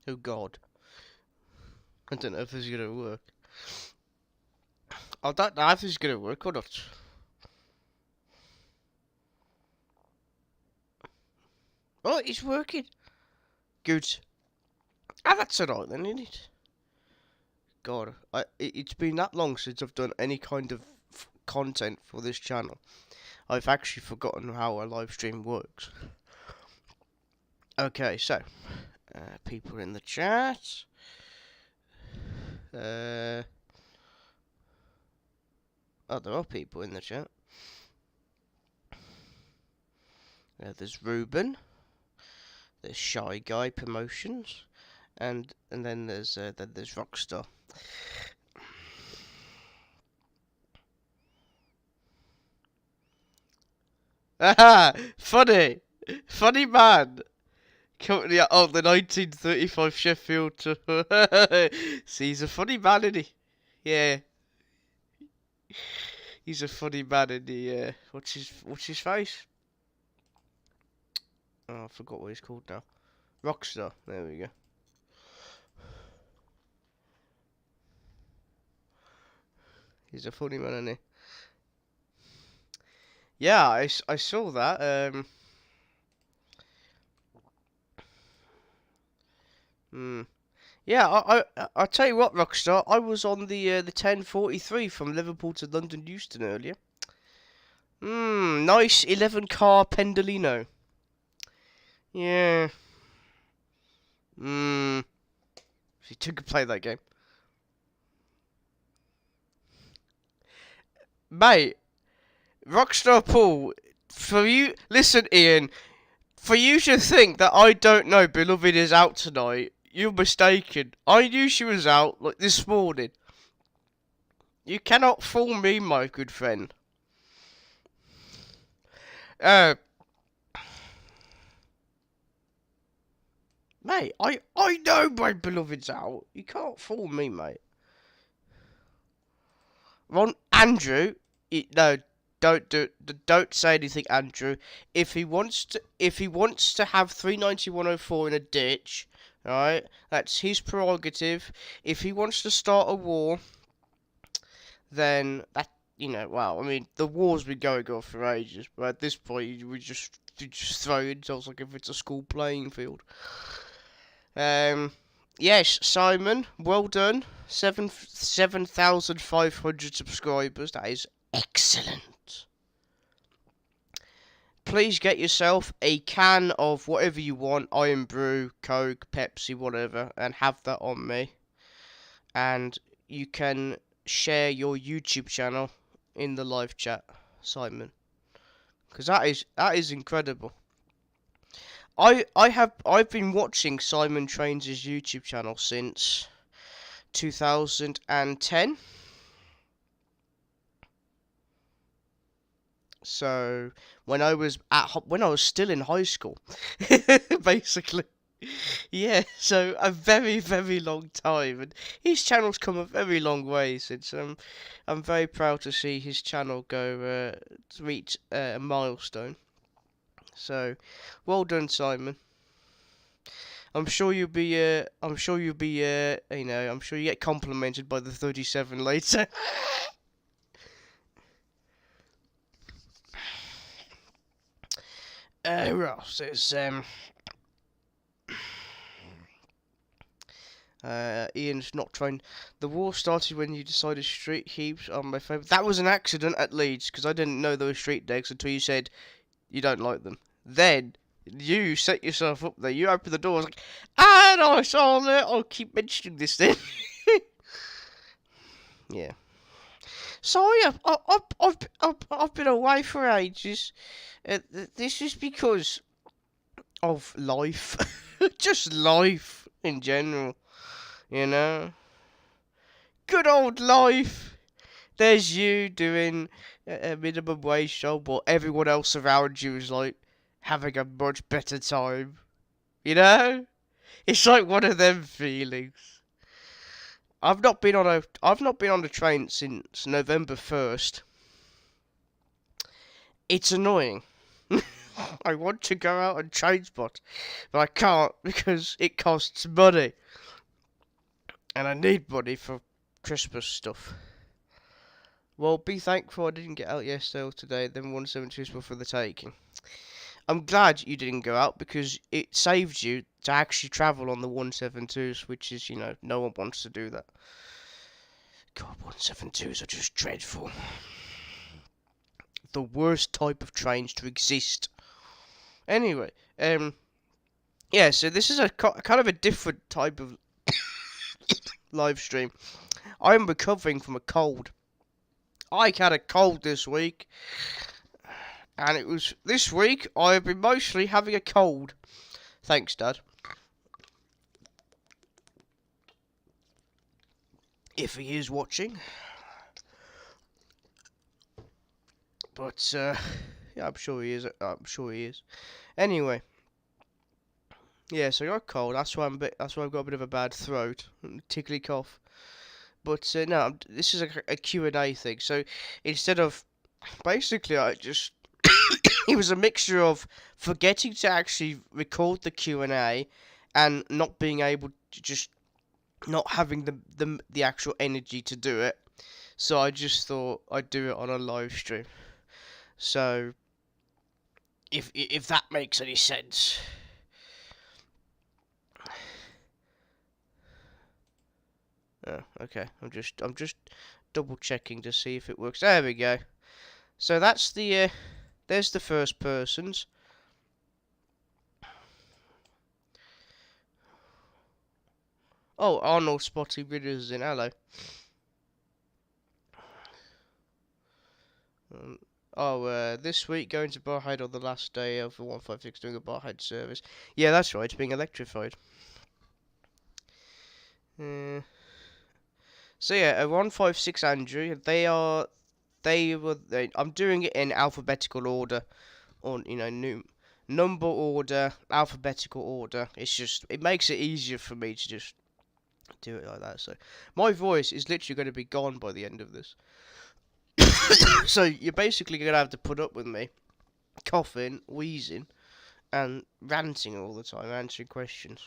Oh God. I don't know if this is gonna work. I don't know if this is gonna work or not. Oh, it's working. Good. Ah, that's alright then, isn't it? God, it's been that long since I've done any kind of content for this channel. I've actually forgotten how a live stream works. Okay, so people in the chat. Oh, there are people in the chat. There's Ruben. There's Shy Guy Promotions, and then there's Rockstar. Aha! Funny man. Company of the 1935 Sheffield. See, he's a funny man, isn't he? Yeah. He's a funny man, isn't he? What's his face? Oh, I forgot what he's called now. Rockstar. There we go. He's a funny man, isn't he? Yeah, I saw that. Yeah, I'll tell you what, Rockstar. I was on the 1043 from Liverpool to London Euston earlier. Nice 11-car Pendolino. Yeah. She took a play that game. Mate, Rockstar Paul, for you, listen, Ian, for you to think that I don't know Beloved is out tonight, you're mistaken. I knew she was out, like, this morning. You cannot fool me, my good friend. Mate, I know my Beloved's out. You can't fool me, mate. Andrew, no, don't say anything, Andrew. If he wants to have 39104 in a ditch, alright, that's his prerogative. If he wants to start a war, then that, well, I mean, the war's been going on for ages, but at this point, you just throw insults like if it's a school playing field. Yes, Simon, well done. 7,500 subscribers. That is excellent. Please get yourself a can of whatever you want. Iron Brew, Coke, Pepsi, whatever, and have that on me. And you can share your YouTube channel in the live chat, Simon. Because that is incredible. I've been watching Simon Trains' YouTube channel since 2010. So when I was still in high school, basically. Yeah, so a very, very long time, and his channel's come a very long way since. I'm very proud to see his channel go to reach a milestone. So, well done, Simon. I'm sure you get complimented by the 37 later. Ross, it's Ian's not trying. The war started when you decided street heaps are my favourite. That was an accident at Leeds, because I didn't know there were street decks until you said you don't like them. Then you set yourself up there. You opened the door. I was like, nice. I'll keep mentioning this then. Yeah. Sorry, I've been away for ages. This is because of life, just life in general. Good old life. There's you doing a minimum wage job, while everyone else around you is like having a much better time. It's like one of them feelings. I've not been on a train since November 1st. It's annoying. I want to go out and train spot, but I can't because it costs money. And I need money for Christmas stuff. Well, be thankful I didn't get out yesterday or today. Them 172s were for the taking. I'm glad you didn't go out because it saved you to actually travel on the 172s, which is, no one wants to do that. God, 172s are just dreadful. The worst type of trains to exist. Anyway, yeah, so this is a kind of a different type of live stream. I'm recovering from a cold. I had a cold this week, and this week I've been mostly having a cold. Thanks, Dad. If he is watching. But, yeah, I'm sure he is. Anyway. Yeah, so I got cold. That's why I've got a bit of a bad throat. Tickly cough. But, no, this is a Q&A thing. So, instead of... Basically, it was a mixture of forgetting to actually record the Q&A and not being able to just... Not having the actual energy to do it. So I just thought I'd do it on a live stream. So, if that makes any sense. Oh, okay. I'm just double checking to see if it works. There we go. So that's there's the first persons. Oh, Arnold spotting videos in. Hello. This week going to Barhead on the last day of the 156 doing a Barhead service. Yeah, that's right, being electrified. So yeah, 156 Andrew. I'm doing it in alphabetical order, or number order, alphabetical order. It makes it easier for me to just do it like that. So my voice is literally going to be gone by the end of this. So you're basically going to have to put up with me coughing, wheezing, and ranting all the time, answering questions.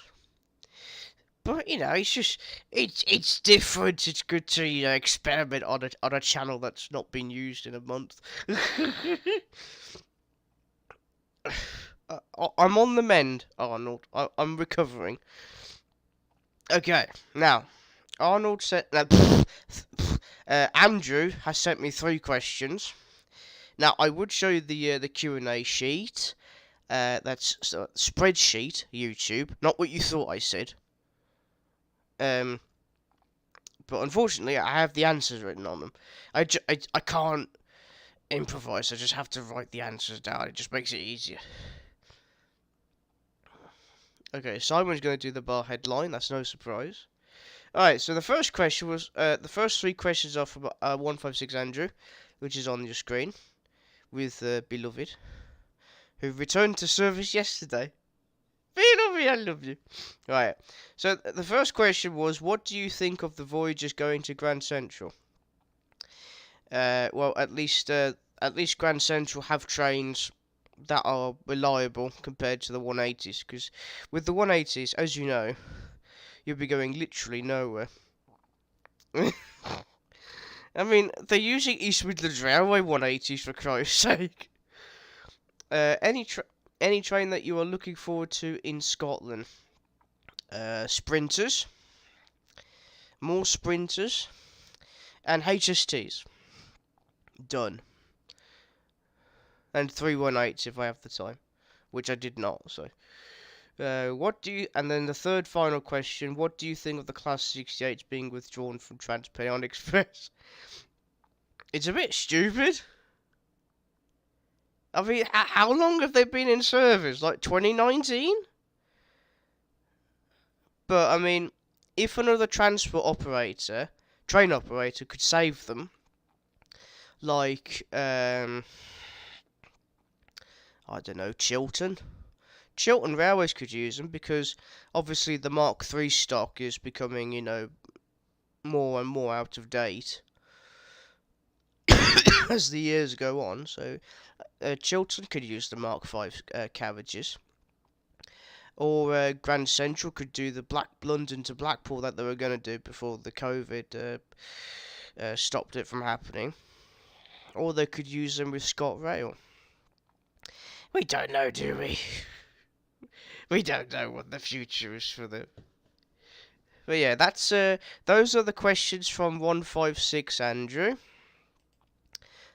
But it's different. It's good to experiment on a channel that's not been used in a month. I'm on the mend, Arnold. I'm recovering. Okay, now Arnold said. Andrew has sent me 3 questions. Now I would show you the Q&A sheet. That's spreadsheet YouTube, not what you thought I said. But unfortunately, I have the answers written on them. I can't improvise. I just have to write the answers down. It just makes it easier. Okay, Simon's going to do the bar headline. That's no surprise. Alright, so the first question was... the first 3 questions are from 156 Andrew, which is on your screen, with Beloved, who returned to service yesterday. Beloved, I love you. Right, so the first question was, what do you think of the Voyagers going to Grand Central? Well, at least Grand Central have trains that are reliable compared to the 180s, because with the 180s, as you know, you'll be going literally nowhere. I mean, they're using East Midlands Railway 180s for Christ's sake. Any train that you are looking forward to in Scotland? Sprinters, more Sprinters, and HSTs. Done. And 318s if I have the time, which I did not. So. And then the third final question, what do you think of the Class 68s being withdrawn from TransPennine Express? It's a bit stupid. I mean, how long have they been in service? Like 2019? But, I mean, if another train operator could save them, like, I don't know, Chiltern Railways could use them because obviously the Mark III stock is becoming, more and more out of date. as the years go on. So Chiltern could use the Mark V carriages, or Grand Central could do the London to Blackpool that they were going to do before the COVID stopped it from happening, or they could use them with ScotRail. We don't know, do we? We don't know what the future is for them. But yeah, that's those are the questions from 156, Andrew.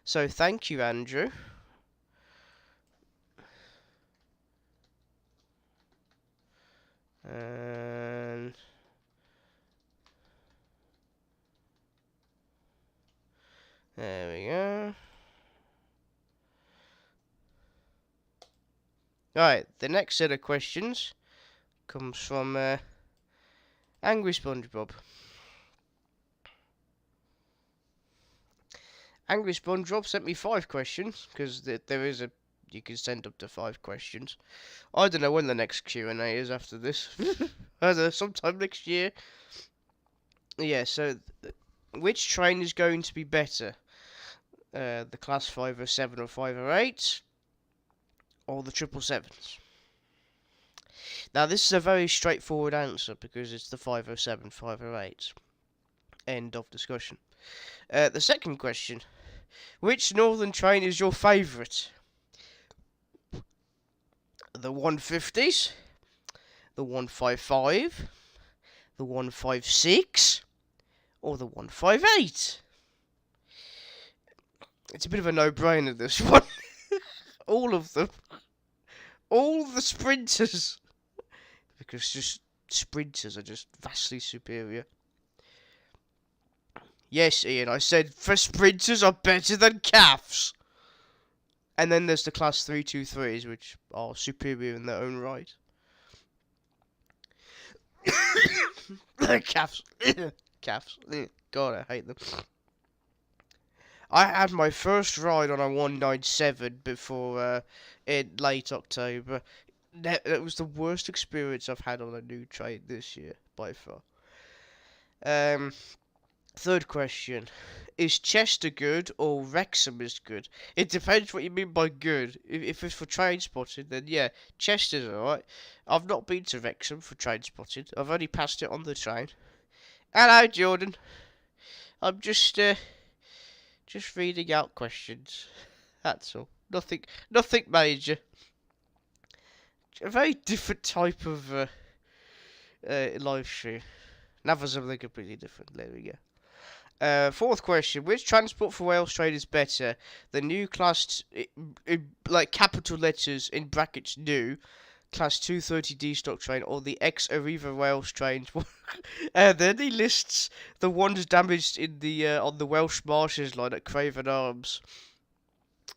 So thank you, Andrew. And there we go. Right, the next set of questions comes from Angry SpongeBob. Angry SpongeBob sent me 5 questions, because there is you can send up to 5 questions. I don't know when the next Q&A is after this. I don't know, sometime next year. Yeah, so which train is going to be better? The Class 507 or 508? Or the 777s? Now, this is a very straightforward answer, because it's the 507, 508. End of discussion. The second question. Which northern train is your favourite? The 150s? The 155? The 156? Or the 158? It's a bit of a no-brainer, this one. All of them. All the sprinters. Because just sprinters are just vastly superior. Yes, Ian, I said for sprinters are better than calves. And then there's the Class 323s, which are superior in their own right. Calves. Calves. God, I hate them. I had my first ride on a 197 before in late October. It was the worst experience I've had on a new train this year, by far. Third question. Is Chester good or Wrexham is good? It depends what you mean by good. If it's for train spotting, then yeah, Chester's alright. I've not been to Wrexham for train spotting. I've only passed it on the train. Hello, Jordan. I'm just reading out questions. That's all. Nothing major. A very different type of live stream. Never something completely different. There we go. Fourth question. Which Transport for Wales train is better? The new class, like capital letters in brackets new, class 230D stock train, or the ex-Arriva Wales trains? Then he lists the ones damaged in the on the Welsh Marshes line at Craven Arms.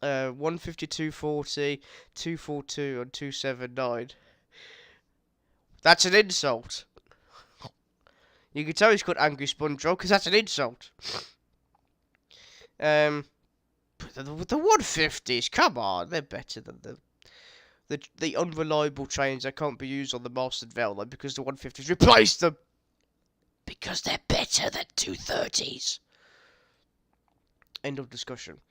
152, 40, 242 and 279. That's an insult. You can tell he's called Angry SpongeBob because that's an insult. The 150s, come on, they're better than the unreliable trains that can't be used on the Marston Vale line because the 150s replaced them. Because they're better than 230s. End of discussion.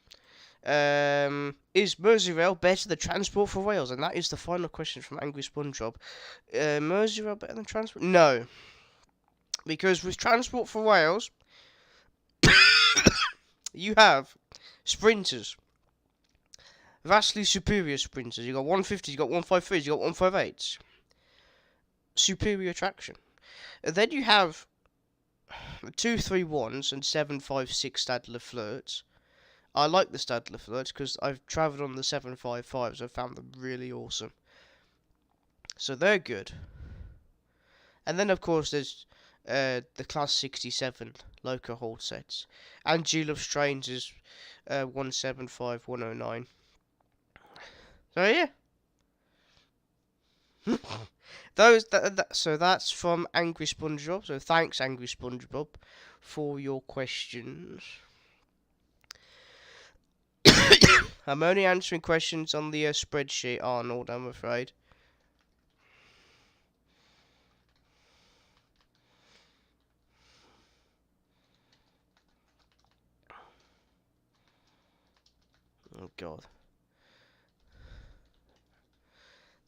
Is Merseyrail better than Transport for Wales? And that is the final question from Angry SpongeBob. Merseyrail better than Transport? No. Because with Transport for Wales, you have sprinters. Vastly superior sprinters. You got 150s, you got 153s, you got 158s. Superior traction. And then you have 231s and 756 Stadler Flirts. I like the Stadler Flirts because I've travelled on the 755s. I've found them really awesome. So they're good. And then, of course, there's the Class 67 loco haul sets. And G-Love's Trains is 175, 109. So, yeah. So that's from Angry SpongeBob. So thanks, Angry SpongeBob, for your questions. I'm only answering questions on the spreadsheet, Arnold, I'm afraid. God.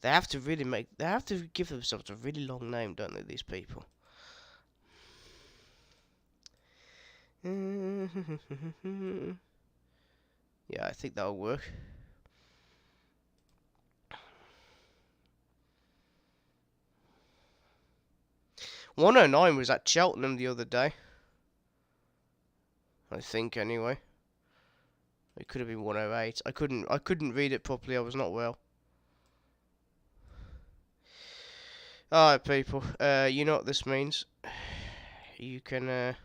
They have to they have to give themselves a really long name, don't they, these people? Yeah, I think that'll work. 109 was at Cheltenham the other day. I think, anyway. It could have been 108. I couldn't read it properly. I was not well. Alright, people. You know what this means. You can,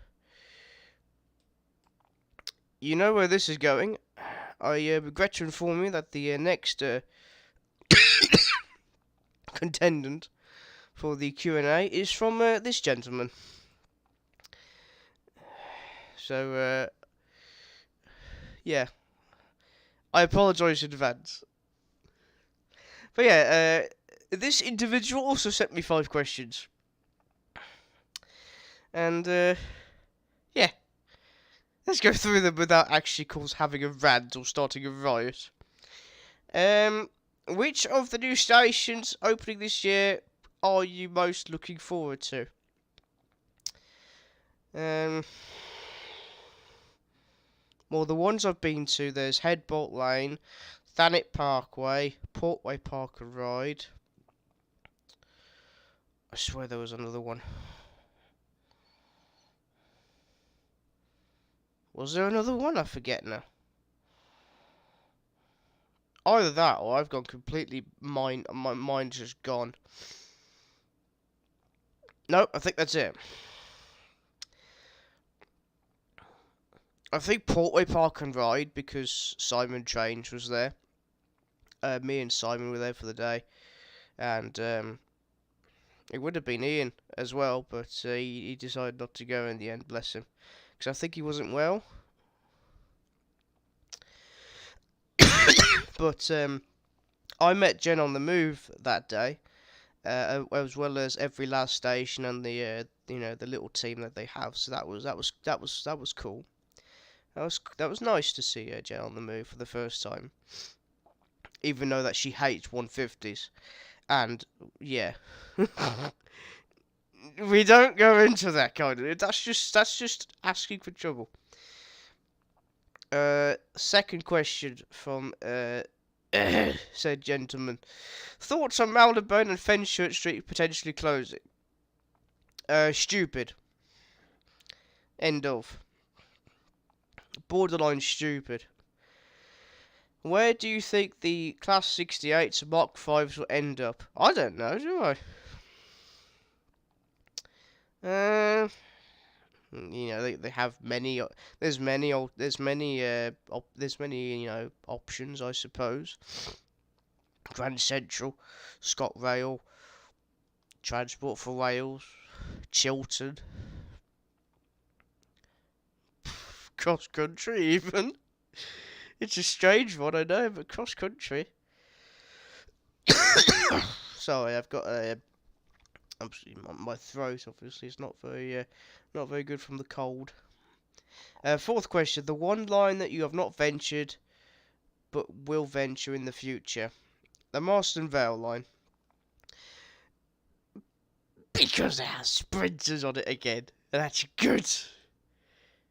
you know where this is going. I regret to inform you that the next contendant for the Q&A is from this gentleman. So, yeah. I apologise in advance. But yeah, this individual also sent me 5 questions. And, yeah. Let's go through them without actually having a rant or starting a riot. Which of the new stations opening this year are you most looking forward to? Well, the ones I've been to, there's Headbolt Lane, Thanet Parkway, Portway Park and Ride. I swear there was another one. Was there another one? I forget now. Either that or I've gone completely my mind's just gone. Nope, I think that's it. I think Portway Park and Ride because Simon Trains was there. Me and Simon were there for the day. And it would have been Ian as well, but he decided not to go in the end, bless him. Because I think he wasn't well. But I met Jen on the Move that day, as well as every last station and the the little team that they have. So that was cool. That was nice to see Jen on the Move for the first time, even though that she hates 150s, and yeah. We don't go into that kind of. That's just asking for trouble. Second question from said gentleman. Thoughts on Marylebone and Fenchurch Street potentially closing? Stupid. End of. Borderline stupid. Where do you think the Class 68s and Mark 5s will end up? I don't know, do I? They have many. There's many options, I suppose. Grand Central, ScotRail, Transport for Wales, Chiltern, cross country even. It's a strange one, I know, but cross country. Sorry, I've got my throat obviously is not very good from the cold. Fourth question: the one line that you have not ventured, but will venture in the future. The Marston Vale line. Because it has sprinters on it again, and that's good.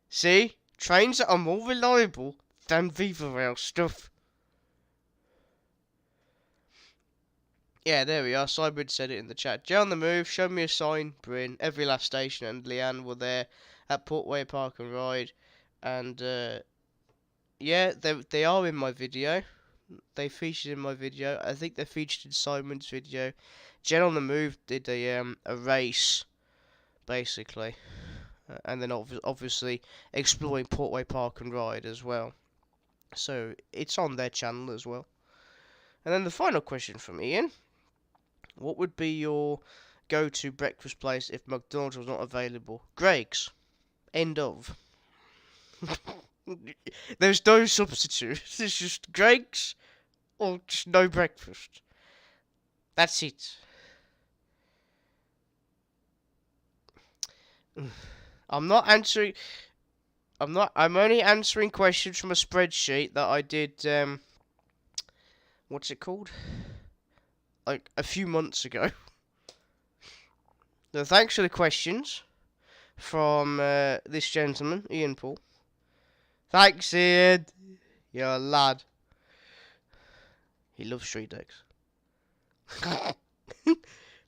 See, trains that are more reliable than Viva Rail stuff. Yeah, there we are. Simon said it in the chat. Jay on the Move, show me a sign, Bryn. Every last station and Leanne were there at Portway Park and Ride. And, yeah, they are in my video. They featured in my video. I think they featured in Simon's video. Jen on the Move did a race, basically. And then obviously exploring Portway Park and Ride as well. So, it's on their channel as well. And then the final question from Ian. What would be your go-to breakfast place if McDonald's was not available? Greg's. End of. There's no substitute. It's just Greg's or just no breakfast. That's it. I'm only answering questions from a spreadsheet that I did what's it called? Like a few months ago. So thanks for the questions from this gentleman, Ian Paul. Thanks, Ian. You're a lad. He loves street decks.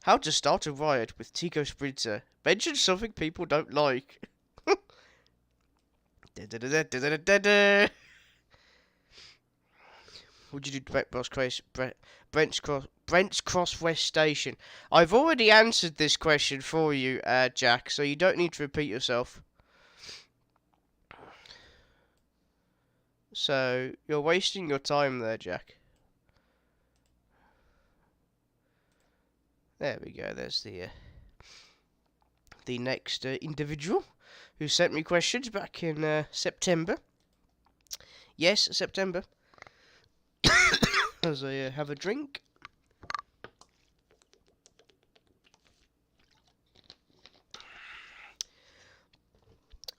How to start a riot with Tico Sprinter. Mention something people don't like. Would you do Brent's Cross West Station? I've already answered this question for you, Jack, so you don't need to repeat yourself. So, you're wasting your time there, Jack. There we go, there's the next individual who sent me questions back in September. Yes, September. As I have a drink.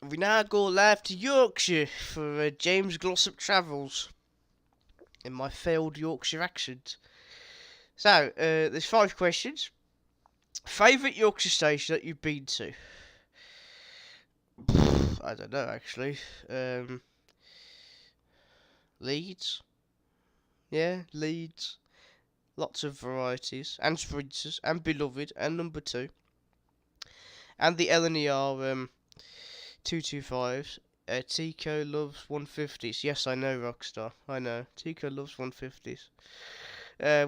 We now go live to Yorkshire for James Glossop Travels in my failed Yorkshire accent. So, there's 5 questions. Favourite Yorkshire station that you've been to? I don't know, actually. Leeds? Yeah, Leeds. Lots of varieties. And sprinters. And beloved. And number 2. And the LNER 225s. Tico loves 150s. Yes, I know, Rockstar. I know. Tico loves 150s.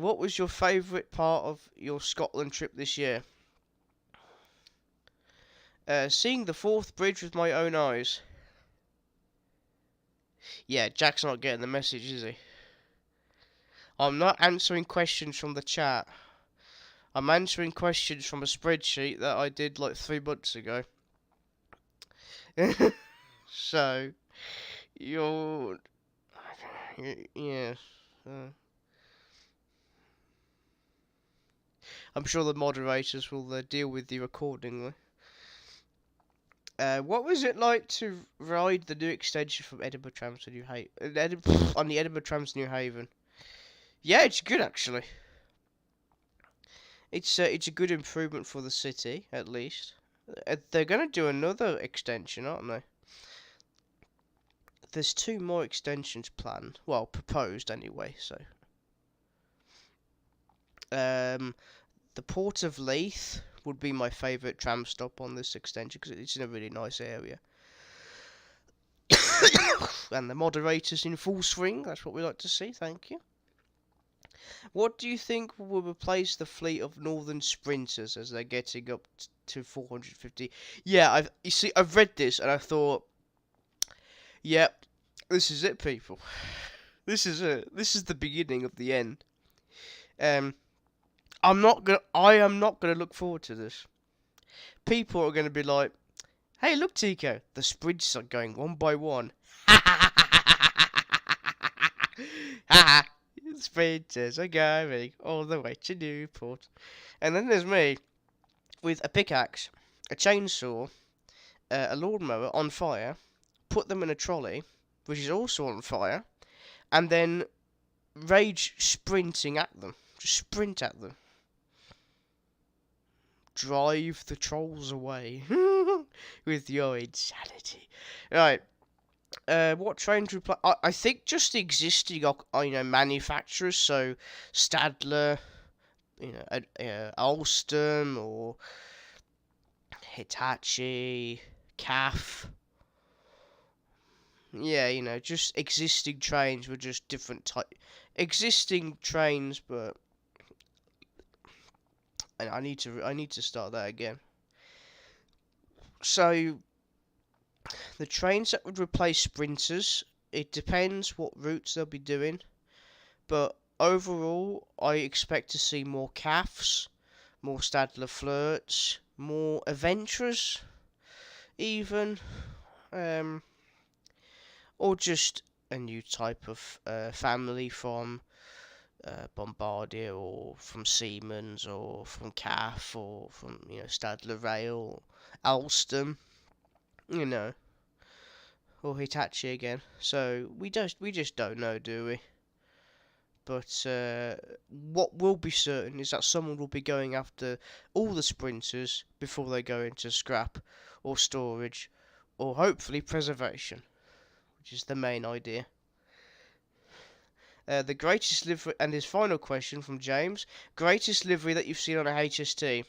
What was your favourite part of your Scotland trip this year? Seeing the Forth Bridge with my own eyes. Yeah, Jack's not getting the message, is he? I'm not answering questions from the chat. I'm answering questions from a spreadsheet that I did like 3 months ago. So, you're... Yeah. I'm sure the moderators will deal with you accordingly. What was it like to ride the new extension from Edinburgh Trams to New Haven? On the Edinburgh Trams to New Haven? Yeah, it's good actually. It's a good improvement for the city, at least. They're gonna do another extension, aren't they? There's 2 more extensions planned. Well, proposed anyway. So, the Port of Leith would be my favourite tram stop on this extension because it's in a really nice area. And the moderator's in full swing. That's what we like to see. Thank you. What do you think will replace the fleet of Northern Sprinters as they're getting up to 450? Yeah, I've read this and I thought, yep, this is it, people. This is it. This is the beginning of the end. I am not gonna look forward to this. People are gonna be like, "Hey, look, Tico, the sprints are going one by one." Sprinters are going all the way to Newport. And then there's me with a pickaxe, a chainsaw, a lawnmower on fire, put them in a trolley, which is also on fire, and then rage sprinting at them. Just sprint at them. Drive the trolls away with your insanity. Right. What trains replace? I think just the existing, manufacturers. So Stadler, Alstom or Hitachi, CAF. Yeah, just existing trains with just different type. Existing trains, but I need to start that again. So the trains that would replace sprinters, it depends what routes they'll be doing, but overall I expect to see more CAFs, more Stadler Flirts, more Adventurers, even, or just a new type of family from Bombardier or from Siemens or from CAF or from Stadler Rail, Alstom, or Hitachi again. So we just don't know, do we? But what will be certain is that someone will be going after all the sprinters before they go into scrap or storage or hopefully preservation, which is the main idea. The greatest livery, and his final question from James, greatest livery that you've seen on a HST.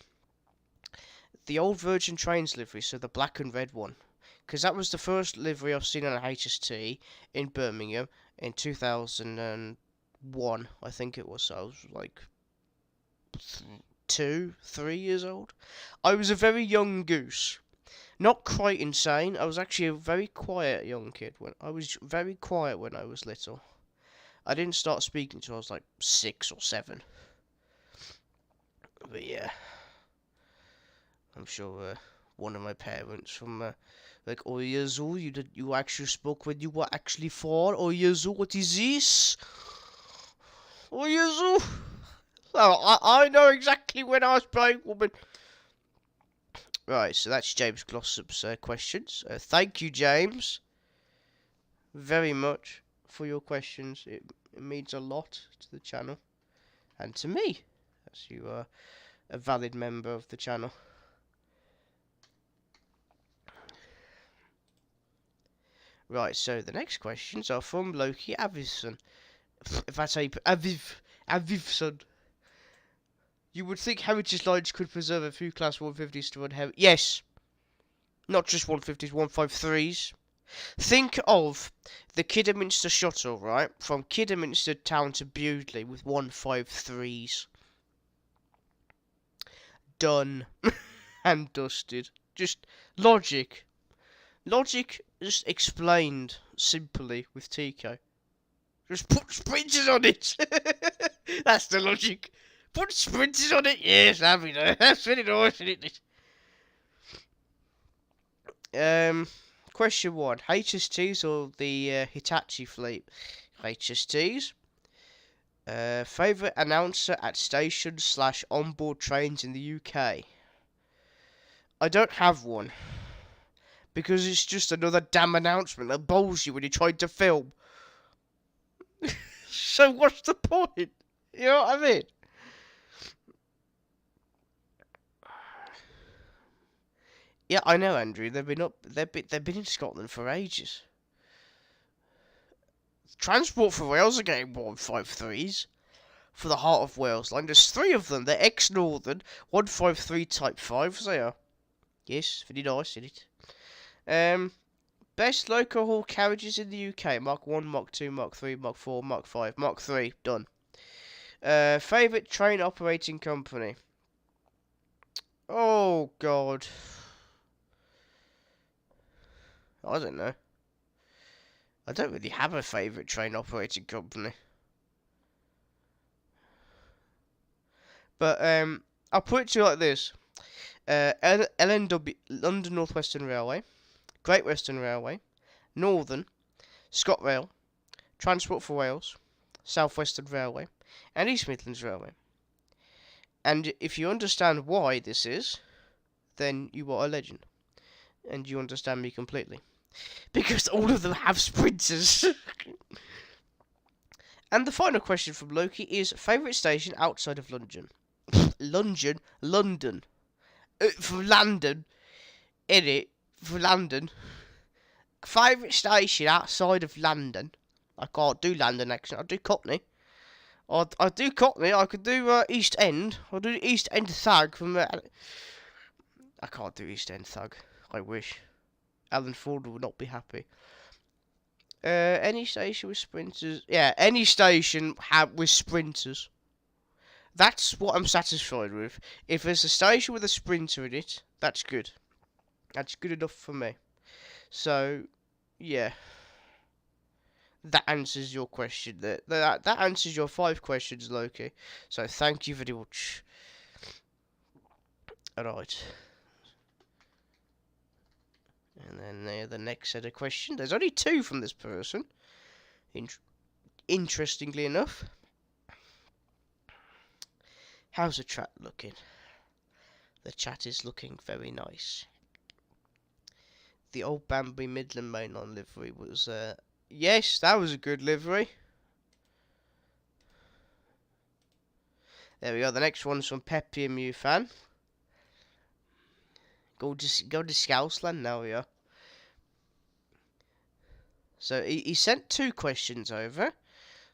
The old Virgin Trains livery, so the black and red one. Because that was the first livery I've seen on a HST in Birmingham in 2001, I think it was. So I was like 3 years old. I was a very young goose. Not quite insane. I was actually a very quiet young kid. I was very quiet when I was little. I didn't start speaking until I was like 6 or 7. But yeah, I'm sure one of my parents from like, oh years old, you actually spoke when you were actually 4. Oh years old, what is this? Oh years old. Well, I know exactly when I was playing woman. Right, so that's James Glossop's questions. Thank you, James, very much for your questions. It means a lot to the channel and to me, as you are a valid member of the channel. Right, so the next questions are from Loki Avivson. If I say Avivson. You would think heritage lines could preserve a few class 150s to run heavy. Yes, not just 150s, 153s. Think of the Kidderminster shuttle, right? From Kidderminster town to Bewdley with 153s. Done. And dusted. Just logic. Logic just explained simply with Tico. Just put sprinters on it. That's the logic. Put sprinters on it. Yes, happy now. That's really nice, isn't it? Question 1. HSTs or the Hitachi fleet? HSTs. Favourite announcer at stations / onboard trains in the UK? I don't have one. Because it's just another damn announcement that bowls you when you're trying to film. So what's the point? You know what I mean? Yeah, I know, Andrew. They've been in Scotland for ages. Transport for Wales are getting 153s for the Heart of Wales line. There's 3 of them. They're ex-Northern 153 Type 5s. They are. Yes, very nice, isn't it? Best local haul carriages in the UK: Mark 1, Mark 2, Mark 3, Mark 4, Mark 5, Mark 3. Done. Favourite train operating company? Oh God. I don't know. I don't really have a favourite train operating company. But I'll put it to you like this. LNW, London North Western Railway, Great Western Railway, Northern, ScotRail, Transport for Wales, South Western Railway, and East Midlands Railway. And if you understand why this is, then you are a legend. And you understand me completely. Because all of them have sprinters. And the final question from Loki is, favourite station outside of London? London. From London. In from London. Favourite station outside of London? I can't do London accent. I do Cockney. I do Cockney. I could do East End. I'll do East End Thug from. I can't do East End Thug. I wish. Alan Ford would not be happy. Any station with sprinters. Yeah, any station with sprinters. That's what I'm satisfied with. If there's a station with a sprinter in it, that's good. That's good enough for me. So, yeah. That answers your question. That answers your 5 questions, Loki. So, thank you very much. Alright. And then the next set of questions. There's only 2 from this person. Interestingly enough. How's the chat looking? The chat is looking very nice. The old Banbury Midland Mainline livery was... yes, that was a good livery. There we go. The next one's from Peppy and Mew fan. Go to Scousland. Now we are. So he sent 2 questions over.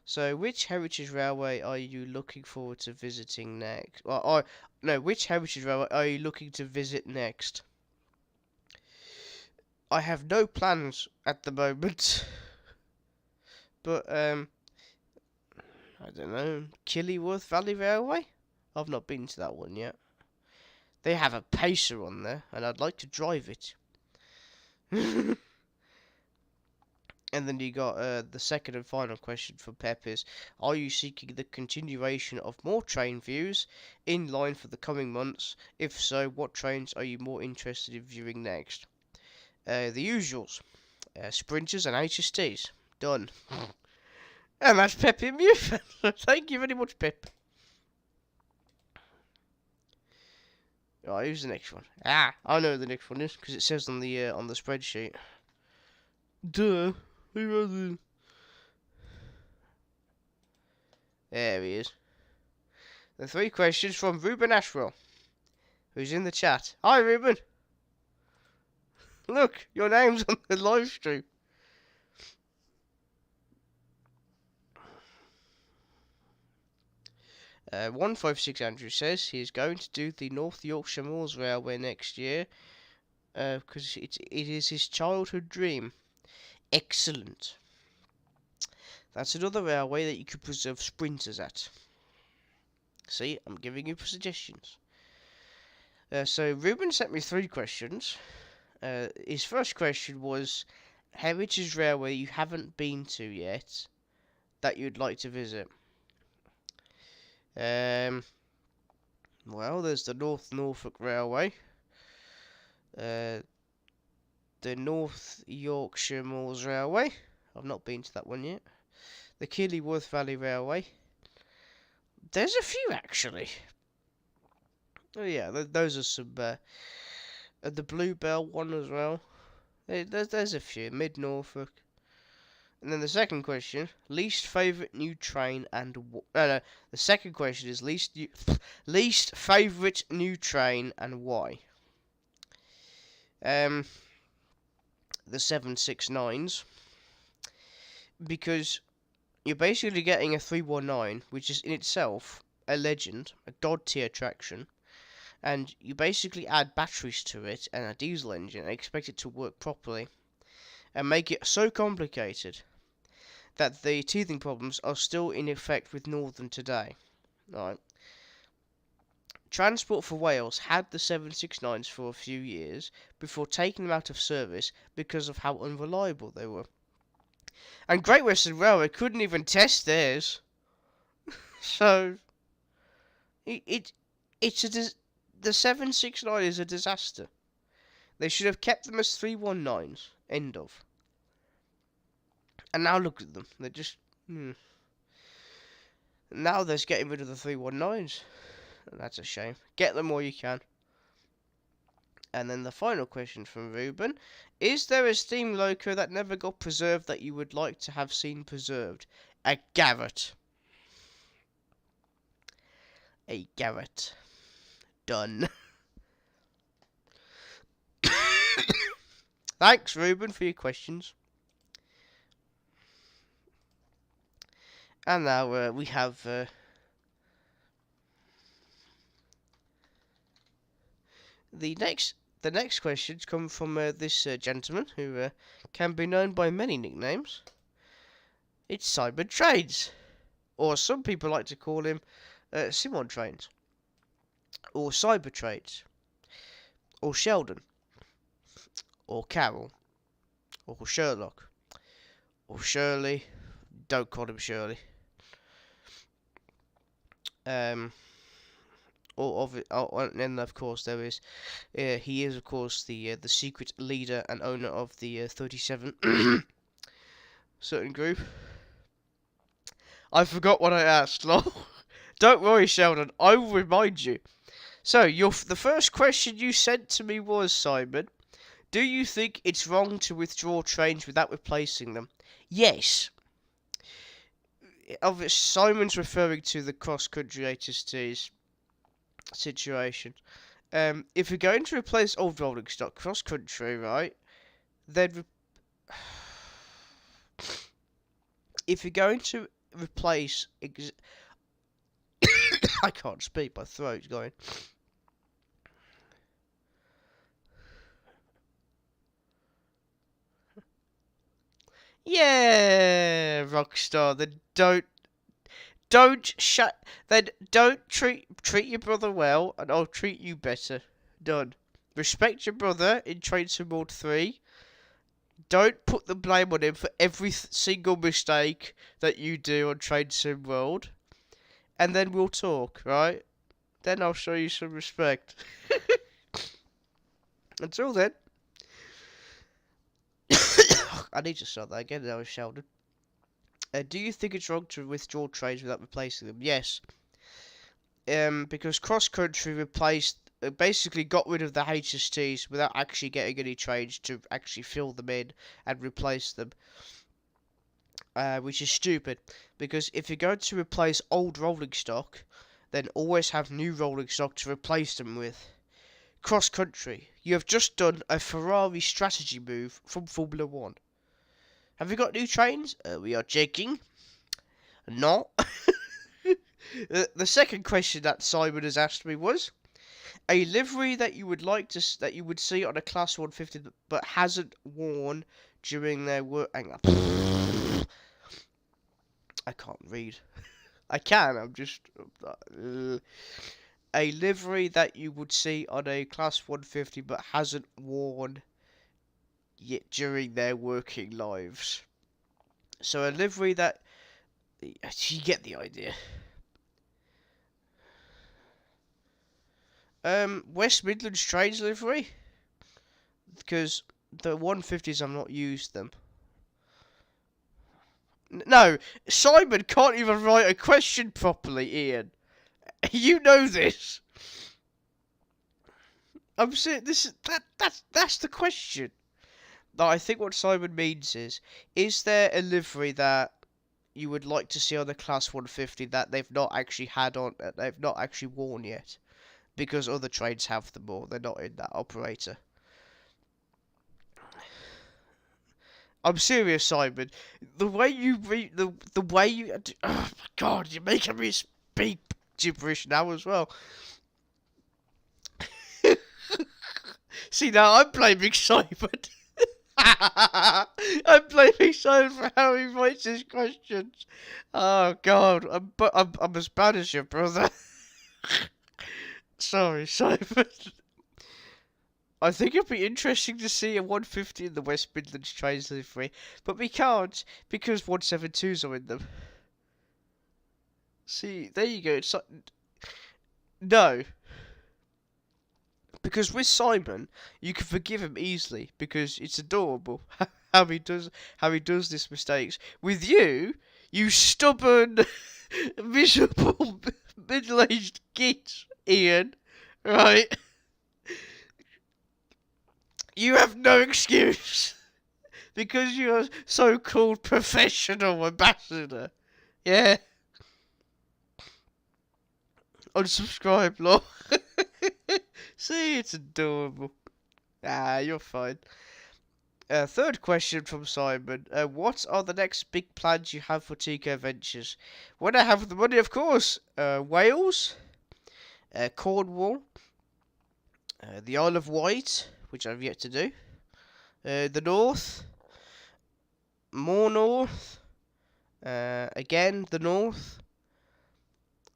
So which heritage railway are you looking forward to visiting next? No, which heritage railway are you looking to visit next? I have no plans at the moment, but I don't know, Killyworth Valley Railway. I've not been to that one yet. They have a pacer on there, and I'd like to drive it. And then you got the second and final question from Pep is, are you seeking the continuation of more train views in line for the coming months? If so, what trains are you more interested in viewing next? The usuals. Sprinters and HSTs. Done. And that's Pep and Mew. Thank you very much, Pep. Right, who's the next one? I know who the next one is, because it says on the spreadsheet. Duh. Who was it? There he is. The 3 questions from Ruben Ashwell, who's in the chat. Hi, Ruben. Look, your name's on the live stream. Uh, 156 Andrew says he is going to do the North Yorkshire Moors Railway next year, because it is his childhood dream. Excellent. That's another railway that you could preserve sprinters at. See, I'm giving you suggestions. So Ruben sent me 3 questions. His first question was, heritage railway you haven't been to yet that you'd like to visit. Well, there's the North Norfolk Railway, the North Yorkshire Moors Railway. I've not been to that one yet. The Killyworth Valley Railway. There's a few actually. Oh yeah, those are some. The Bluebell one as well. There's a few. Mid Norfolk. And then the second question: least favourite new train and no. The second question is least favourite new train and why. The 769s, because you're basically getting a 319, which is in itself a legend, a god tier attraction, and you basically add batteries to it and a diesel engine and expect it to work properly, and make it so complicated that the teething problems are still in effect with Northern today. Right. Transport for Wales had the 769s for a few years before taking them out of service because of how unreliable they were. And Great Western Railway couldn't even test theirs. So the 769 is a disaster. They should have kept them as 319s. End of. And now look at them. They're just... Now they're getting rid of the 319s. And that's a shame. Get them while you can. And then the final question from Ruben. Is there a steam loco that never got preserved that you would like to have seen preserved? A Garrett. A Garrett. Done. Thanks, Ruben, for your questions. And now we have the next questions come from this gentleman who can be known by many nicknames. It's Simon Trains, or some people like to call him Simon Trains, or Cyber Trades, or Sheldon, or Carol, or Sherlock, or Shirley. Don't call him Shirley. And then of course there is, he is of course the secret leader and owner of the 37 certain group. I forgot what I asked. Lol. Don't worry, Sheldon. I will remind you. So the first question you sent to me was, Simon, do you think it's wrong to withdraw trains without replacing them? Yes. obviously Simon's referring to the cross-country HSTs situation. If you're going to replace old rolling stock cross-country, right, then if you're going to replace... I can't speak, my throat's going. Yeah, Rockstar, then don't treat your brother well, and I'll treat you better. Done. Respect your brother in Train Sim World 3. Don't put the blame on him for every single mistake that you do on Train Sim World. And then we'll talk, right? Then I'll show you some respect. Until then. I need to start that again now, Sheldon. Do you think it's wrong to withdraw trains without replacing them? Yes. Because cross country replaced, basically got rid of the HSTs without actually getting any trains to actually fill them in and replace them. Which is stupid, because if you're going to replace old rolling stock, then always have new rolling stock to replace them with. Cross country, you have just done a Ferrari strategy move from Formula 1. Have you got new trains? We are checking. No. The second question that Simon has asked me was a livery that you would see on a Class 150 but hasn't worn during their work. Hang on. I can't read. I can. I'm just a livery that you would see on a Class 150 but hasn't worn yet during their working lives. So a livery that you get the idea. West Midlands Trains livery, because the 150s I've not used them. No, Simon can't even write a question properly, Ian. You know this. I'm saying that's the question. No, I think what Simon means is there a livery that you would like to see on the Class 150 that they've not actually worn yet? Because other trains have them or they're not in that operator. I'm serious, Simon. The way you read, the way you... Oh my god, you're making me speak gibberish now as well. See, now I'm blaming Simon. I'm blaming Simon for how he writes his questions. Oh god, I'm as bad as your brother. Sorry, Simon. I think it'd be interesting to see a 150 in the West Midlands trains livery, but we can't because 172s are in them. See, there you go. It's like, no, because with Simon, you can forgive him easily because it's adorable how he does these mistakes. With you, you stubborn, miserable, middle-aged git, Ian, right? You have no excuse because you're a so-called professional ambassador. Yeah. Unsubscribe, lol. See, it's adorable. Ah, you're fine. Third question from Simon. What are the next big plans you have for TK Ventures? When I have the money, of course. Wales, Cornwall, the Isle of Wight, which I've yet to do. The North, more North, again the North,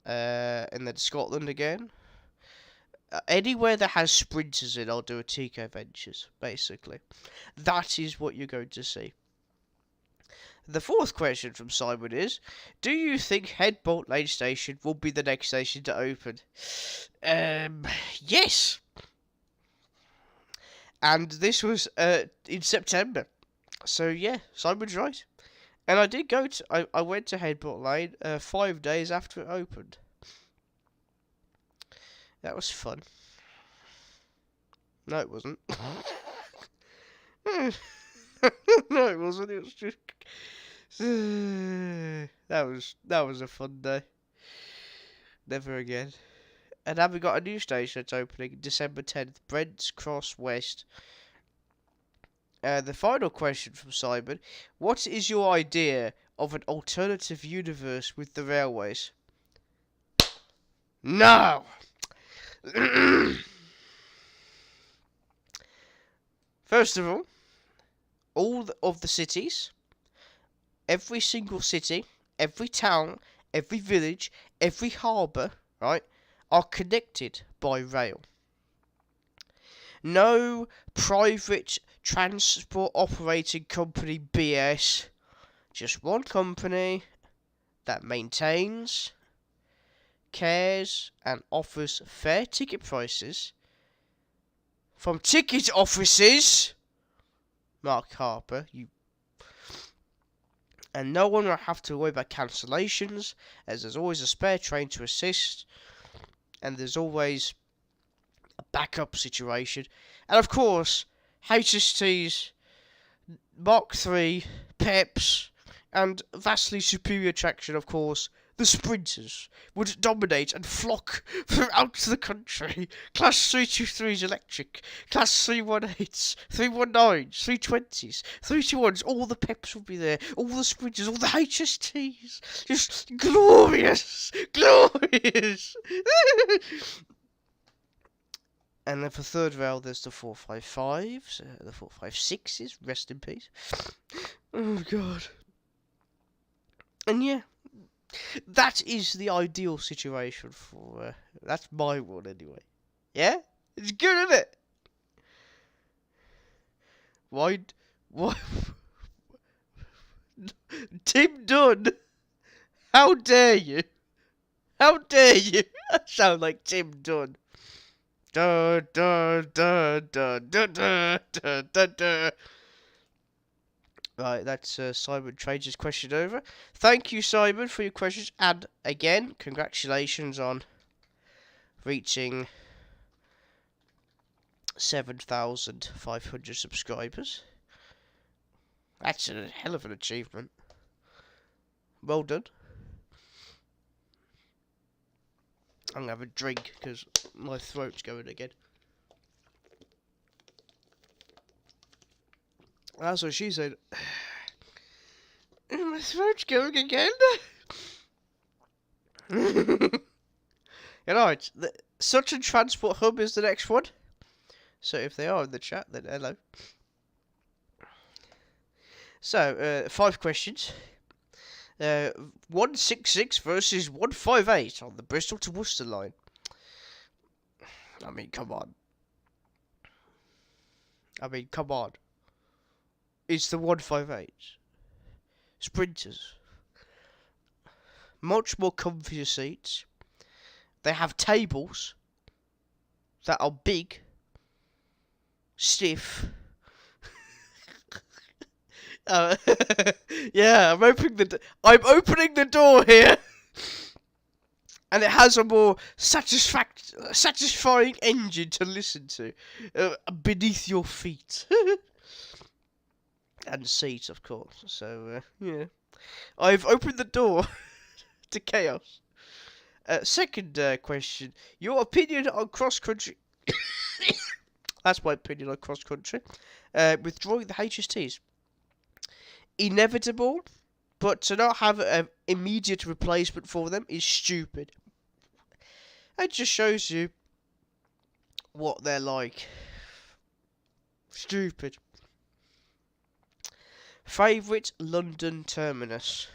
and then Scotland again. Anywhere that has sprinters in, I'll do a TK Ventures, basically. That is what you're going to see. The fourth question from Simon is, do you think Headbolt Lane Station will be the next station to open? Yes! And this was in September. So yeah, Simon's right. And I did go to, I went to Headbolt Lane 5 days after it opened. That was fun. No, it wasn't. No, it wasn't. It was just that was a fun day. Never again. And have we got a new station that's opening December 10th, Brent's Cross West. The final question from Simon. What is your idea of an alternative universe with the railways? No! First of all of the cities, every single city, every town, every village, every harbour, right, are connected by rail. No private transport operating company BS. Just one company that maintains, cares, and offers fair ticket prices from ticket offices. Mark Harper, and no one will have to worry about cancellations, as there's always a spare train to assist, and there's always a backup situation. And of course, HST's Mark III, Peps, and vastly superior attraction, of course, the Sprinters, would dominate and flock throughout the country. Class 323s electric, Class 318s, 319s, 320s, 321s, all the Peps will be there, all the Sprinters, all the HSTs. Just glorious! Glorious! And then for third rail, there's the 455s, the 456s, rest in peace. Oh, God. And yeah, that is the ideal situation for, that's my one anyway. Yeah? It's good, isn't it? Why? Tim Dunn? How dare you? How dare you? I sound like Tim Dunn. Da da da da da da da da da. Right, that's Simon Trages' question over. Thank you, Simon, for your questions, and again, congratulations on reaching 7,500 subscribers. That's a hell of an achievement. Well done. I'm gonna have a drink because my throat's going again. That's what she said. My throat's going again. Such a transport hub is the next one. So if they are in the chat, then hello. So 5 questions. 166 versus 158 on the Bristol to Worcester line. I mean, come on. It's the 158. Sprinters. Much more comfier seats. They have tables that are big, stiff. Yeah, I'm opening the door here, and it has a more satisfying engine to listen to beneath your feet, and seat, of course. So yeah, I've opened the door to chaos. Second question: your opinion on cross country? That's my opinion on cross country. Withdrawing the HSTs. Inevitable, but to not have an immediate replacement for them is stupid. It just shows you what they're like. Stupid. Favourite London terminus?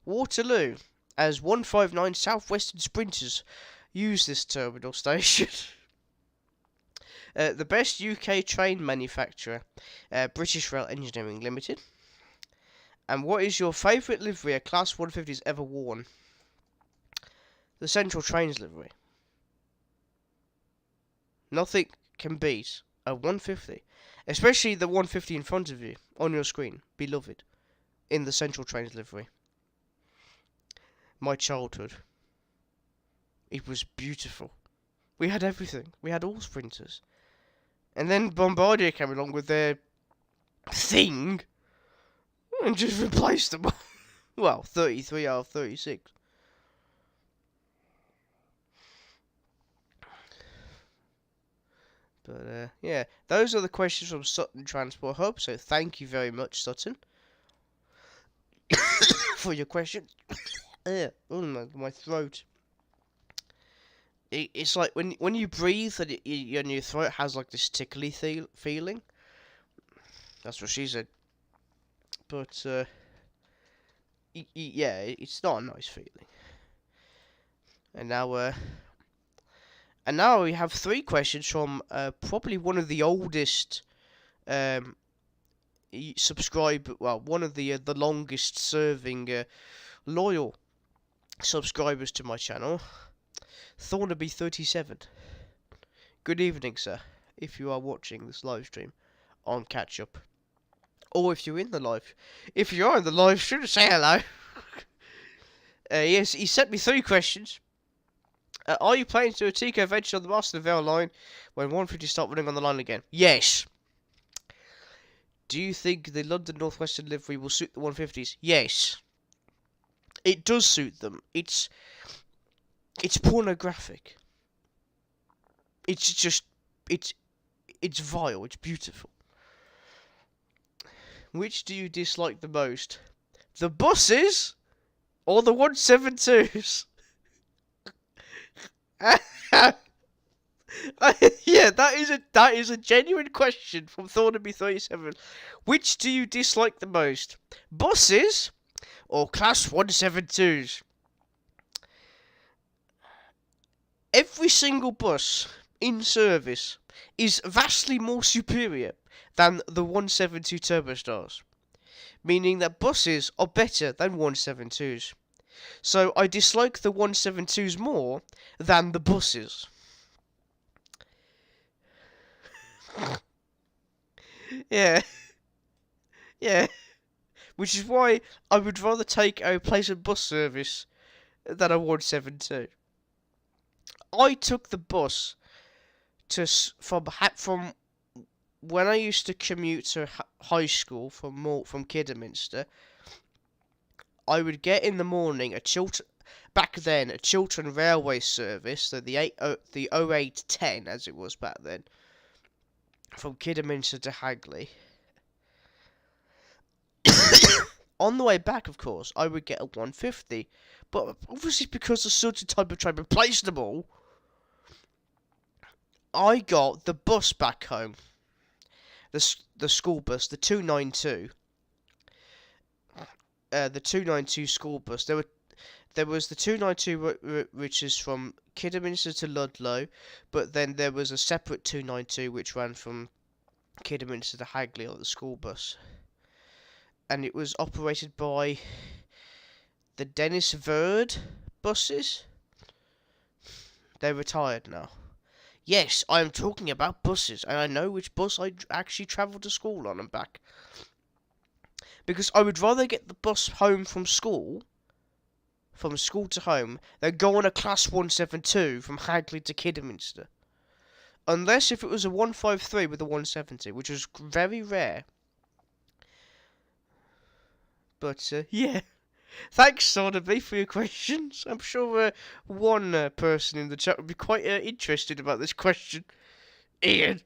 Waterloo, as 159 South Western Sprinters use this terminal station. The best UK train manufacturer, British Rail Engineering Limited. And what is your favourite livery a Class 150's ever worn? The Central Trains livery. Nothing can beat a 150. Especially the 150 in front of you, on your screen. Beloved. In the Central Trains livery. My childhood. It was beautiful. We had everything. We had all Sprinters. And then Bombardier came along with their thing. and just replace them. Well, 33 out of 36. But, yeah, those are the questions from Sutton Transport Hub, so thank you very much, Sutton, for your question. Oh, my throat. It's like when you breathe and, and your throat has like this tickly feeling. That's what she said. But, yeah, it's not a nice feeling. And now we have 3 questions from probably one of the oldest subscriber. Well, one of the longest serving loyal subscribers to my channel, Thornaby37. Good evening, sir. If you are watching this live stream on catch up, or if you are in the live stream, say hello. Yes, he sent me 3 questions. Are you planning to do a Tico Adventure on the Master of Vale line when 150 start running on the line again? Yes. Do you think the London Northwestern livery will suit the 150s? Yes. It does suit them. It's pornographic. It's just it's vile. It's beautiful. Which do you dislike the most? The buses or the 172s? Yeah, that is a genuine question from Thornaby37. Which do you dislike the most? Buses or Class 172s? Every single bus in service is vastly more superior than the 172 Turbostars, meaning that buses are better than 172s. So I dislike the 172s more than the buses. Yeah. Yeah. Which is why I would rather take a replacement bus service than a 172. I took the bus from when I used to commute to high school from Kidderminster. I would get in the morning a Chiltern Railway service, so the 0810 as it was back then, from Kidderminster to Hagley. On the way back, of course, I would get a 150, but obviously because a certain type of train replaced them all, I got the bus back home. The school bus, the 292. The 292 school bus. There was the 292 which is from Kidderminster to Ludlow, but then there was a separate 292 which ran from Kidderminster to Hagley on the school bus. And it was operated by the Dennis Verd buses. They're retired now. Yes, I am talking about buses, and I know which bus I actually travelled to school on and back. Because I would rather get the bus home from school to home, than go on a Class 172 from Hagley to Kidderminster. Unless if it was a 153 with a 170, which was very rare. But, yeah. Thanks, Soderby, for your questions. I'm sure one person in the chat would be quite interested about this question. Ian.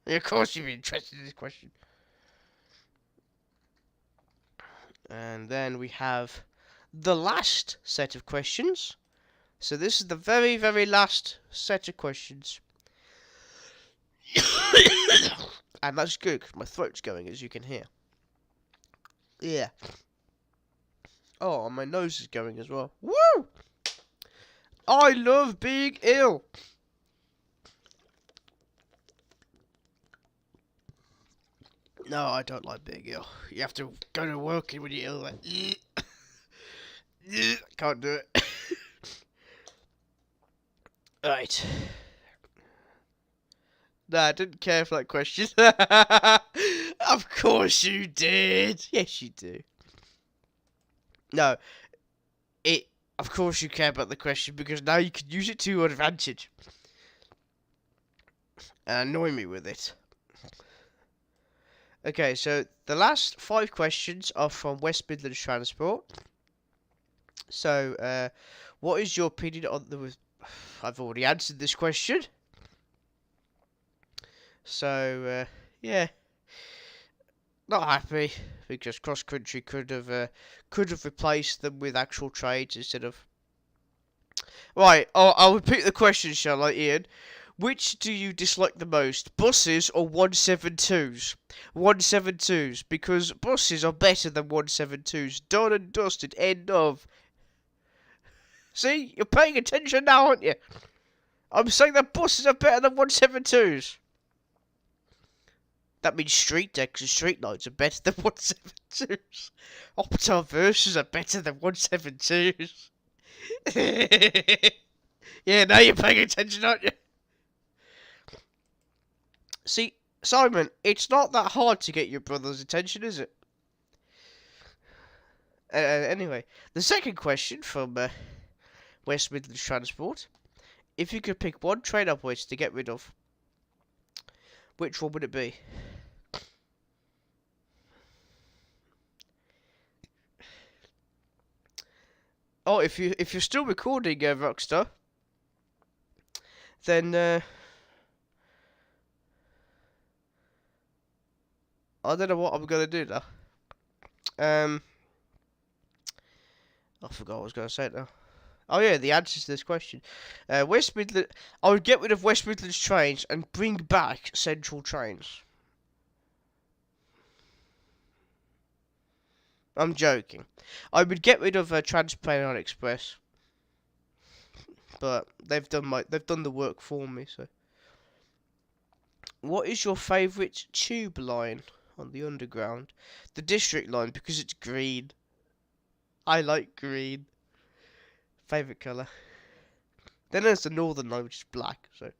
Of course you'd be interested in this question. And then we have the last set of questions. So this is the very, very last set of questions. And that's good, because my throat's going, as you can hear. Yeah. Oh, and my nose is going as well. Woo! I love being ill. No, I don't like being ill. You have to go to work when you're ill. Like, can't do it. Right. Nah, I didn't care for that question. Of course you did. Yes, you do. No. Of course you care about the question, because now you can use it to your advantage. And annoy me with it. Okay, so the last 5 questions are from West Midlands Transport. So, what is your opinion on the? I've already answered this question. So, yeah, not happy because cross country could have replaced them with actual trades instead of. Right, I'll repeat the question, shall I, Ian? Which do you dislike the most, buses or 172s? 172s, because buses are better than 172s. Done and dusted. End of. See, you're paying attention now, aren't you? I'm saying that buses are better than 172s. That means street decks and street lights are better than 172s. Optar verses are better than 172s. Yeah, now you're paying attention, aren't you? See, Simon, it's not that hard to get your brother's attention, is it? Anyway, the second question from West Midlands Transport. If you could pick one train operator to get rid of, which one would it be? Oh, if you're still recording, Rockstar, then I don't know what I'm gonna do now. I forgot what I was gonna say now. Oh yeah, the answer to this question. West Midland. I would get rid of West Midlands trains and bring back Central trains. I'm joking. I would get rid of Transpennine Express, but they've done the work for me. So, what is your favourite tube line on the Underground? The District line because it's green. I like green. Favourite colour. Then there's the Northern line, which is black. So,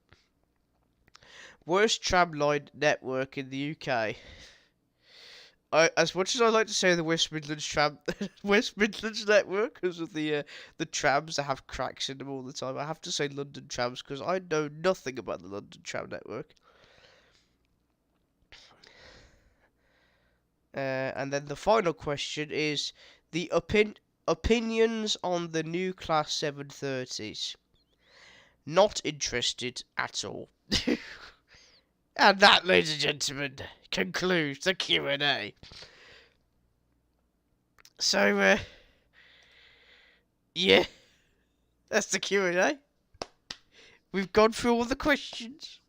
worst tram line network in the UK. As much as I like to say the West Midlands West Midlands network because of the trams that have cracks in them all the time, I have to say London trams because I know nothing about the London tram network. And then the final question is the opinions on the new Class 730s. Not interested at all. And that, ladies and gentlemen, concludes the Q&A. So, yeah, that's the Q&A. We've gone through all the questions.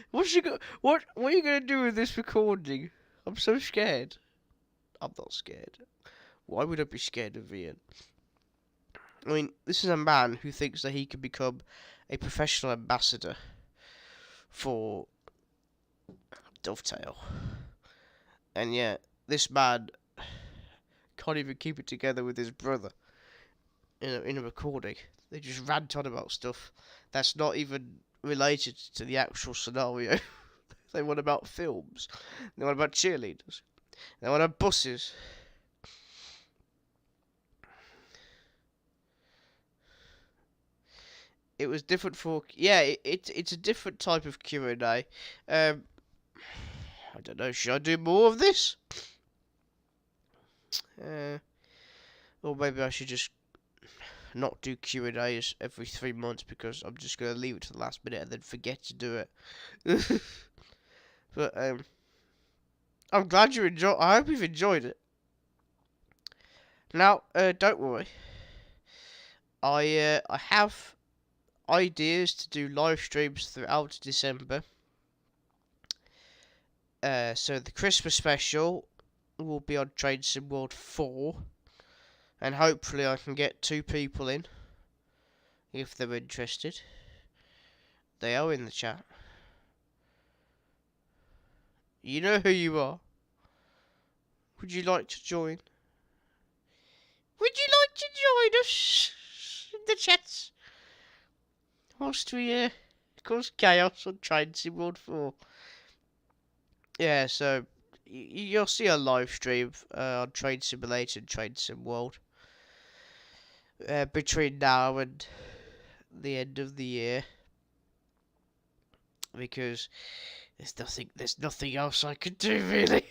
What are you gonna do with this recording? I'm so scared. I'm not scared. Why would I be scared of Ian? I mean, this is a man who thinks that he can become a professional ambassador for Dovetail. And yet, this man can't even keep it together with his brother in a recording. They just rant on about stuff that's not even related to the actual scenario. They want about films. They want about cheerleaders. They want about buses. It was different for it's a different type of Q&A. I don't know. Should I do more of this? Or maybe I should just not do Q&As every 3 months because I'm just gonna leave it to the last minute and then forget to do it. But I'm glad you enjoyed. I hope you've enjoyed it. Now, don't worry. I have ideas to do live streams throughout December. So the Christmas special will be on Train Sim World 4. And hopefully I can get 2 people in. If they're interested. They are in the chat. You know who you are. Would you like to join? Would you like to join us in the chats? Whilst we cause chaos on Train Sim World 4. Yeah, so you'll see a live stream on Train Simulator and Train Sim World between now and the end of the year. because there's nothing else I could do really.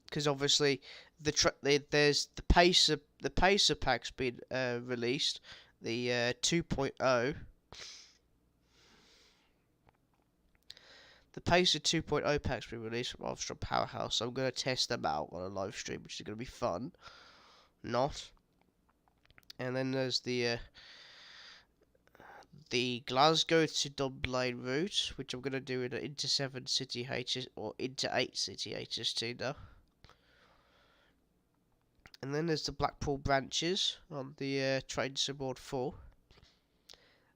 Because obviously there's the Pacer pack's been released, the 2.0. The Pacer 2.0 pack's been released from Armstrong Powerhouse, so I'm going to test them out on a live stream, which is going to be fun. Not. And then there's the Glasgow to Dunblane route, which I'm going to do in an Inter 7 City HS or Inter 8 City HST now. And then there's the Blackpool branches on the Train Sim 4.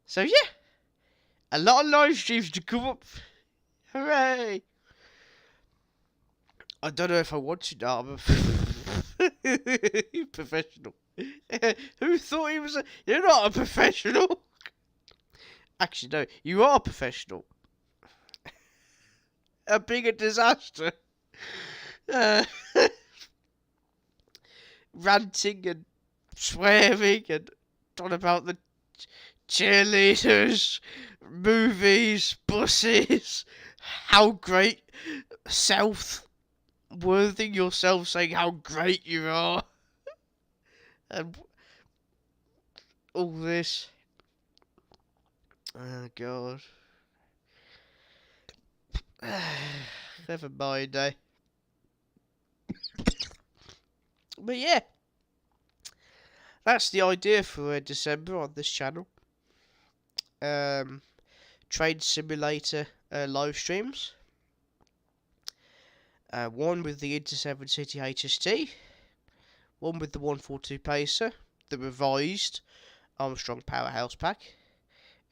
So yeah, a lot of live streams to come up. Hooray! I don't know if I want to now. I'm a professional. Who thought he was You're not a professional. Actually, no, you are a professional. A bigger disaster. Ranting and swearing and talking about the cheerleaders, movies, buses, how great, self-worthing yourself, saying how great you are, and all this. Oh God. Never mind, eh? But yeah, that's the idea for December on this channel. Train simulator live streams. One with the Inter 7 City HST. One with the 142 Pacer. The revised Armstrong Powerhouse pack.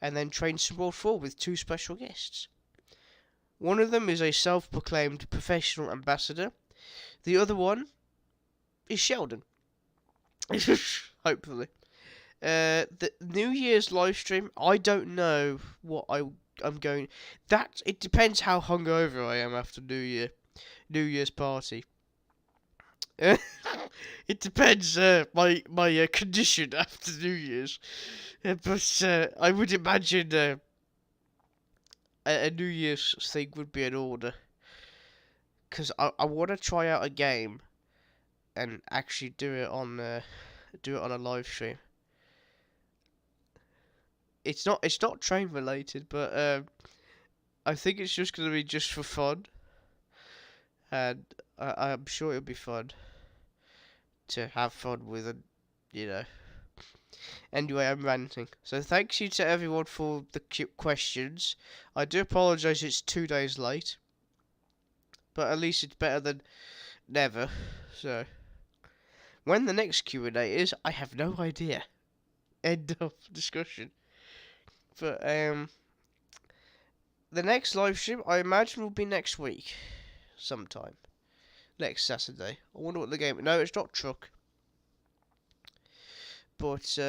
And then Train Sim 4 with 2 special guests. One of them is a self-proclaimed professional ambassador. The other one is Sheldon. Hopefully. The New Year's live stream, I don't know what I'm going. It depends how hungover I am after New Year's party. It depends my condition after New Year's. But I would imagine a New Year's thing would be in order. Because I want to try out a game and actually do it on a live stream. It's not train related, but I think it's just gonna be just for fun, and I'm sure it'll be fun to have fun with, and you know. Anyway, I'm ranting. So thanks you to everyone for the cute questions. I do apologise it's 2 days late, but at least it's better than never. So when the next Q&A is, I have no idea. End of discussion. But the next live stream I imagine will be next week, sometime. Next Saturday. I wonder what the game. No, it's not Truck. But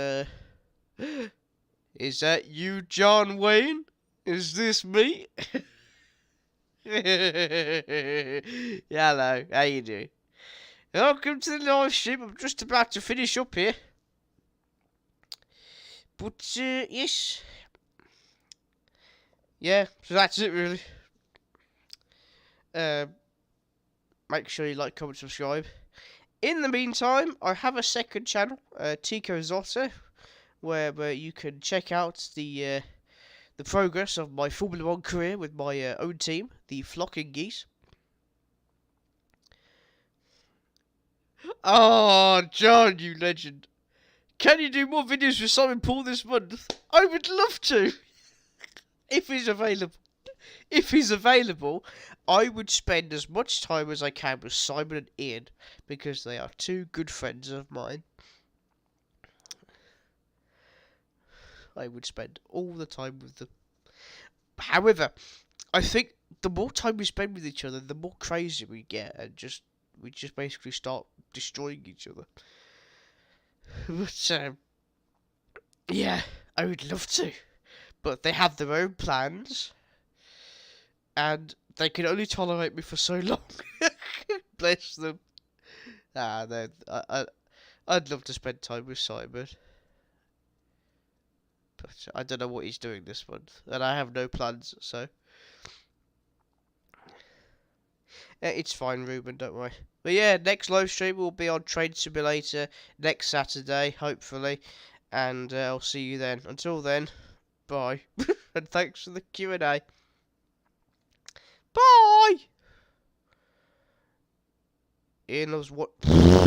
is that you, John Wayne? Is this me? Hello, how you doing? Welcome to the live stream. I'm just about to finish up here. But yes. Yeah, so that's it really. Make sure you like, comment, subscribe. In the meantime, I have a second channel, Tico Zotter, where you can check out the progress of my Formula 1 career with my own team, the Flocking Geese. Oh, John, you legend. Can you do more videos with Simon Paul this month? I would love to. If he's available. If he's available, I would spend as much time as I can with Simon and Ian, because they are 2 good friends of mine. I would spend all the time with them. However, I think the more time we spend with each other, the more crazy we get, and we just basically start destroying each other. But yeah, I would love to, but they have their own plans. And they can only tolerate me for so long. Bless them. I'd love to spend time with Simon. But I don't know what he's doing this month, and I have no plans, so it's fine, Ruben. Don't worry. But yeah, next live stream will be on Train Simulator next Saturday, hopefully, and I'll see you then. Until then, bye, and thanks for the Q&A. Bye. Ian loves what.